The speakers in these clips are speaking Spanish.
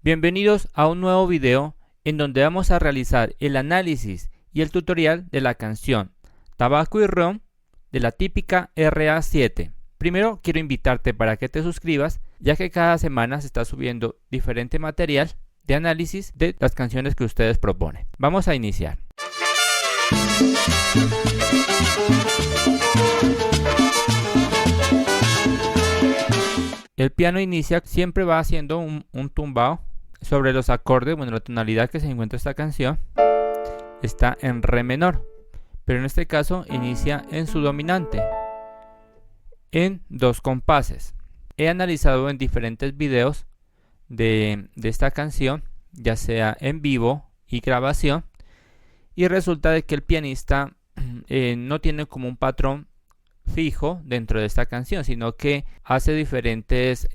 Bienvenidos a un nuevo video en donde vamos a realizar el análisis y el tutorial de la canción Tabaco y Ron de la típica RA7. Primero quiero invitarte para que te suscribas, ya que cada semana se está subiendo diferente material de análisis de las canciones que ustedes proponen. Vamos a iniciar. El piano inicia, siempre va haciendo un tumbado sobre los acordes. Bueno, la tonalidad que se encuentra esta canción está en re menor, pero en este caso inicia en su dominante, en 2 compases. He analizado en diferentes videos de esta canción, ya sea en vivo y grabación, y resulta de que el pianista no tiene como un patrón fijo dentro de esta canción, sino que hace diferentes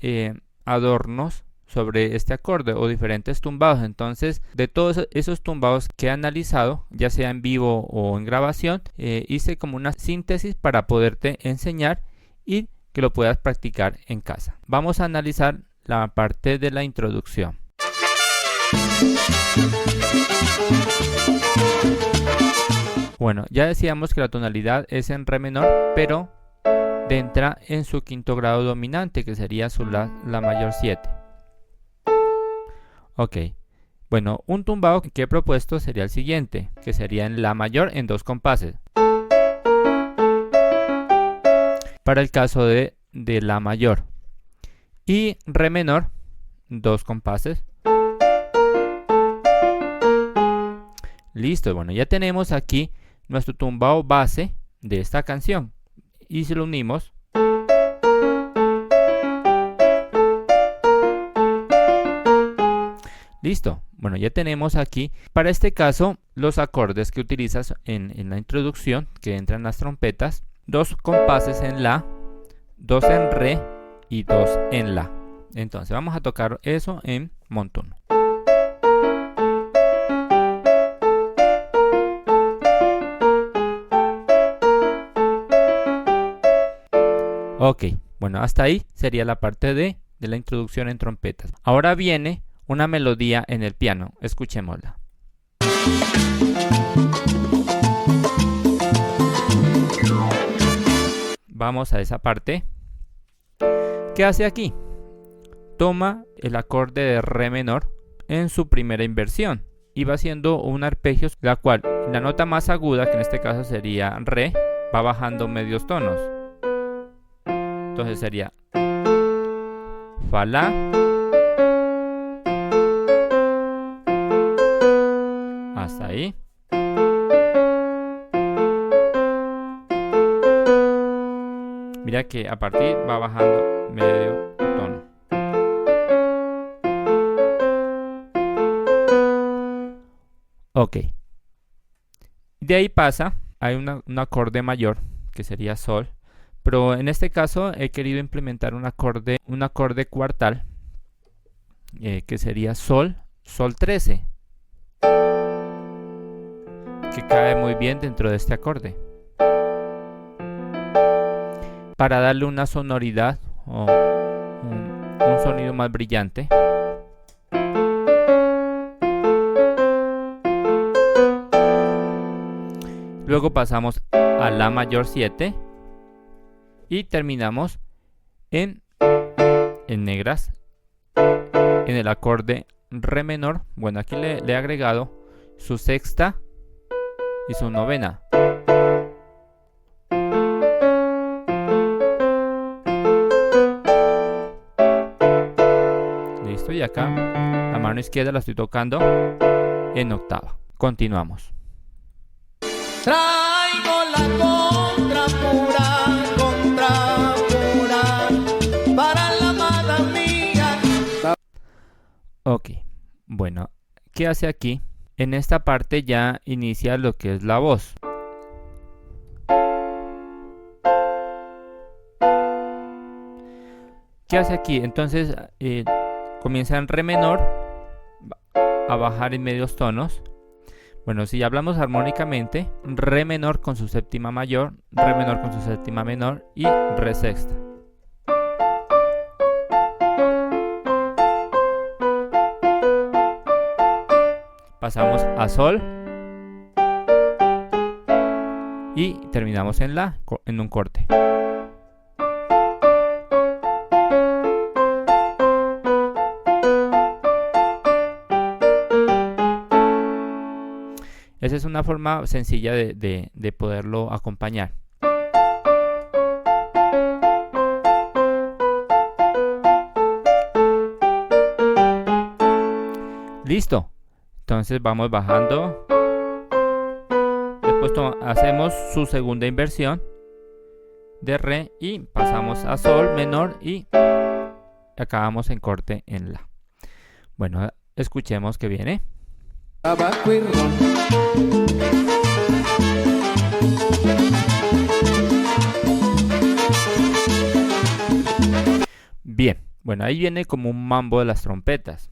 adornos sobre este acorde o diferentes tumbados. Entonces, de todos esos tumbados que he analizado, ya sea en vivo o en grabación, hice como una síntesis para poderte enseñar y que lo puedas practicar en casa. Vamos a analizar la parte de la introducción. Bueno, ya decíamos que la tonalidad es en re menor, pero entra en su quinto grado dominante, que sería su la mayor 7. Ok, bueno, un tumbado que he propuesto sería el siguiente, que sería en la mayor en 2 compases. Para el caso de la mayor. Y re menor, 2 compases. Listo, bueno, ya tenemos aquí nuestro tumbado base de esta canción. Y si lo unimos, listo. Bueno, ya tenemos aquí, para este caso, los acordes que utilizas en la introducción, que entran las trompetas: 2 compases en la, 2 en re y 2 en la. Entonces vamos a tocar eso en montuno. Ok, bueno, hasta ahí sería la parte de la introducción en trompetas. Ahora viene una melodía en el piano. Escuchémosla. Vamos a esa parte. ¿Qué hace aquí? Toma el acorde de re menor en su primera inversión y va haciendo un arpegio, la cual la nota más aguda, que en este caso sería re, va bajando medios tonos. Entonces sería fa, la, hasta ahí. Mira que a partir va bajando medio tono. Ok. De ahí pasa, hay un acorde mayor que sería sol. Pero en este caso he querido implementar un acorde cuartal, que sería sol 13, que cae muy bien dentro de este acorde, para darle una sonoridad o un sonido más brillante. Luego pasamos a la mayor 7. Y terminamos en negras, en el acorde re menor. Bueno, aquí le he agregado su sexta y su novena. Listo, y acá la mano izquierda la estoy tocando en octava. Continuamos. Traigo la contra pura. Ok, bueno, ¿qué hace aquí? En esta parte ya inicia lo que es la voz. ¿Qué hace aquí? Entonces comienza en re menor a bajar en medios tonos. Bueno, si hablamos armónicamente, re menor con su séptima mayor, re menor con su séptima menor y re sexta. pasamos a sol y terminamos en la, en un corte. Esa es una forma sencilla de poderlo acompañar. Listo. Entonces vamos bajando. Después hacemos su segunda inversión de re y pasamos a sol menor y acabamos en corte en la. Bueno, escuchemos que viene. Tabaco y ron. Bien, bueno, ahí viene como un mambo de las trompetas.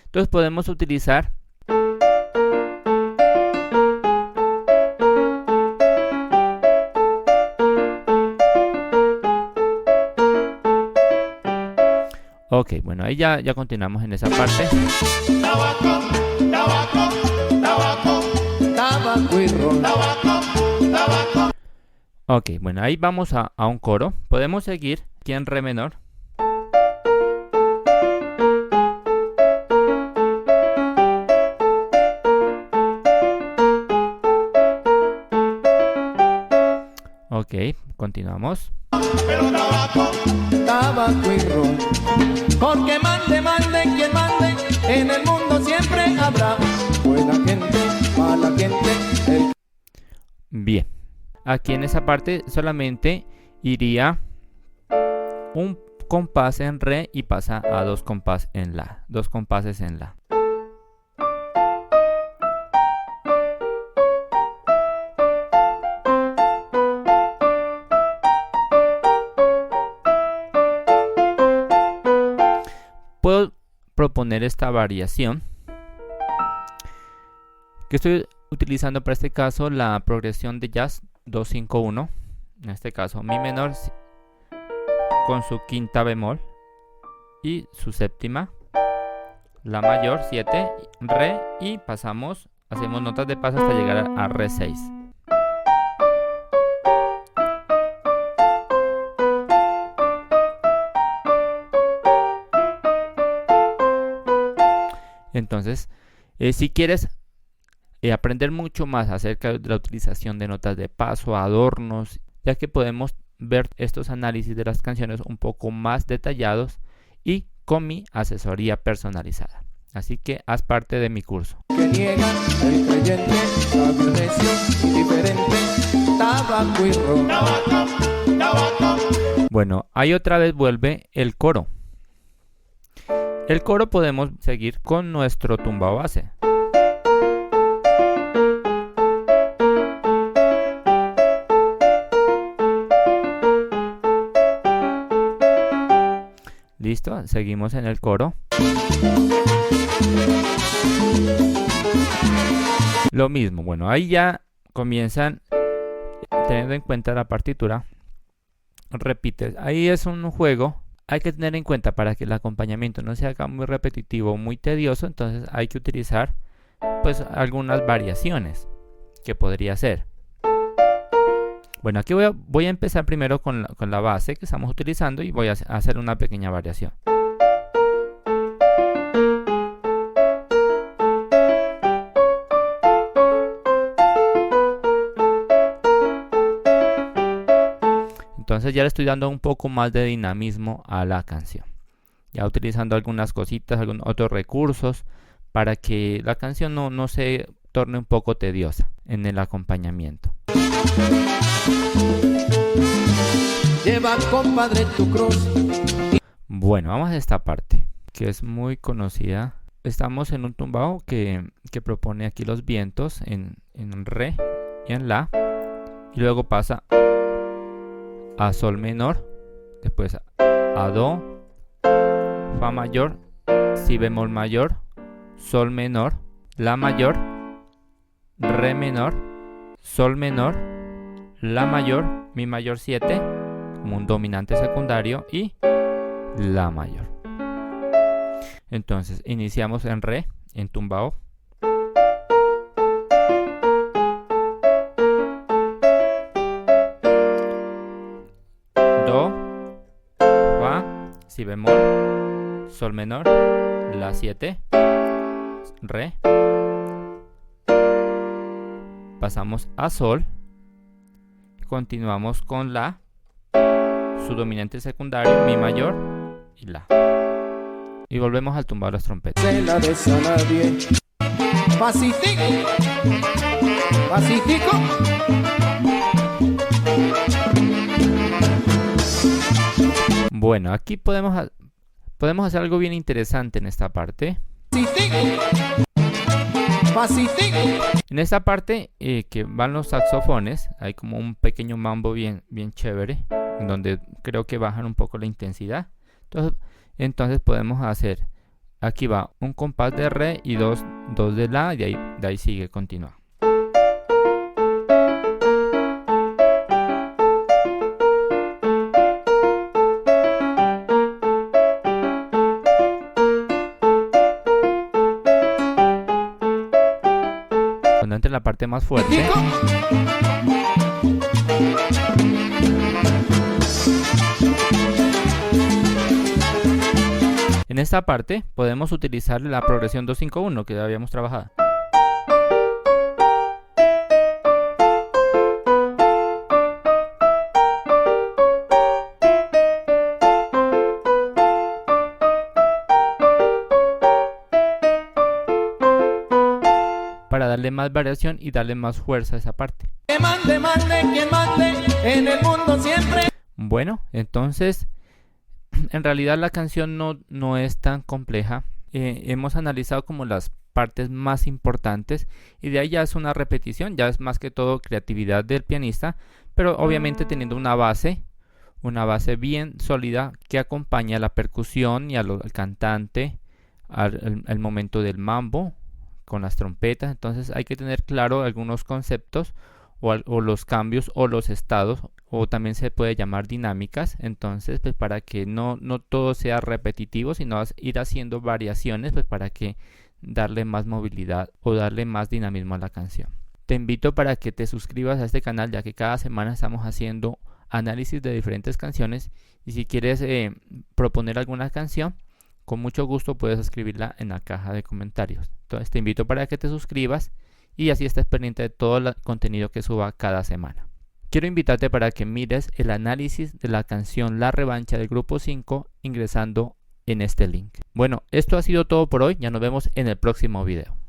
Entonces podemos utilizar ok, bueno, ahí ya continuamos en esa parte. Tabaco, tabaco, tabaco, tabaco y ron. Tabaco, tabaco. Ok, bueno, ahí vamos a un coro. Podemos seguir aquí en re menor. Ok, continuamos. Pero tabaco, tabaco y ron. Porque mande quien mande, en el mundo siempre habrá buena gente, mala gente. Bien, aquí en esa parte solamente iría un compás en re y pasa a dos compases en la. Dos compases en la. Puedo proponer esta variación que estoy utilizando para este caso la progresión de jazz 2-5-1, en este caso mi menor con su quinta bemol y su séptima, la mayor 7, re y pasamos, hacemos notas de paso hasta llegar a re 6. Entonces, si quieres aprender mucho más acerca de la utilización de notas de paso, adornos, ya que podemos ver estos análisis de las canciones un poco más detallados y con mi asesoría personalizada. Así que haz parte de mi curso. Que niega el creyente, sabio, necio, indiferente, tabaco y ron. Tabaco, tabaco. Bueno, ahí otra vez vuelve el coro. El coro podemos seguir con nuestro tumbao base. Listo, seguimos en el coro. Lo mismo, bueno, ahí ya comienzan, teniendo en cuenta la partitura, repite, ahí es un juego. Hay que tener en cuenta para que el acompañamiento no se haga muy repetitivo o muy tedioso, entonces hay que utilizar pues algunas variaciones que podría ser. Bueno, aquí voy a empezar primero con la base que estamos utilizando y voy a hacer una pequeña variación. Entonces ya le estoy dando un poco más de dinamismo a la canción. Ya utilizando algunas cositas, algunos otros recursos para que la canción no se torne un poco tediosa en el acompañamiento. Lleva, compadre, tu cruz. Bueno, vamos a esta parte que es muy conocida. Estamos en un tumbao que propone aquí los vientos en re y en la. Y luego pasa a sol menor, después a do, fa mayor, si bemol mayor, sol menor, la mayor, re menor, sol menor, la mayor, mi mayor 7 como un dominante secundario y la mayor. Entonces iniciamos en re, en tumbao, si bemol, sol menor, la 7, re, pasamos a sol, continuamos con la, su dominante secundario, mi mayor y la, y volvemos al tumbado de las trompetas. Se la des a nadie. Pasitico, pasitico. Bueno, aquí podemos hacer algo bien interesante en esta parte. Pasitico, pasitico. En esta parte que van los saxofones, hay como un pequeño mambo bien chévere, en donde creo que bajan un poco la intensidad. Entonces podemos hacer, aquí va un compás de re y dos de la, y de ahí sigue, continúa. Cuando entre la parte más fuerte, en esta parte podemos utilizar la progresión 2-5-1 que ya habíamos trabajado. Para darle más variación y darle más fuerza a esa parte. Que mande, quien mande en el mundo siempre. Bueno, entonces en realidad la canción no es tan compleja. Hemos analizado como las partes más importantes y de ahí ya es una repetición, ya es más que todo creatividad del pianista, pero obviamente teniendo una base bien sólida que acompaña a la percusión y al cantante al momento del mambo con las trompetas. Entonces hay que tener claro algunos conceptos o los cambios o los estados, o también se puede llamar dinámicas. Entonces pues para que no todo sea repetitivo, sino ir haciendo variaciones pues para que darle más movilidad o darle más dinamismo a la canción. Te invito para que te suscribas a este canal, ya que cada semana estamos haciendo análisis de diferentes canciones, y si quieres proponer alguna canción, con mucho gusto puedes escribirla en la caja de comentarios. Entonces te invito para que te suscribas y así estés pendiente de todo el contenido que suba cada semana. Quiero invitarte para que mires el análisis de la canción La Revancha del Grupo 5 ingresando en este link. Bueno, esto ha sido todo por hoy, ya nos vemos en el próximo video.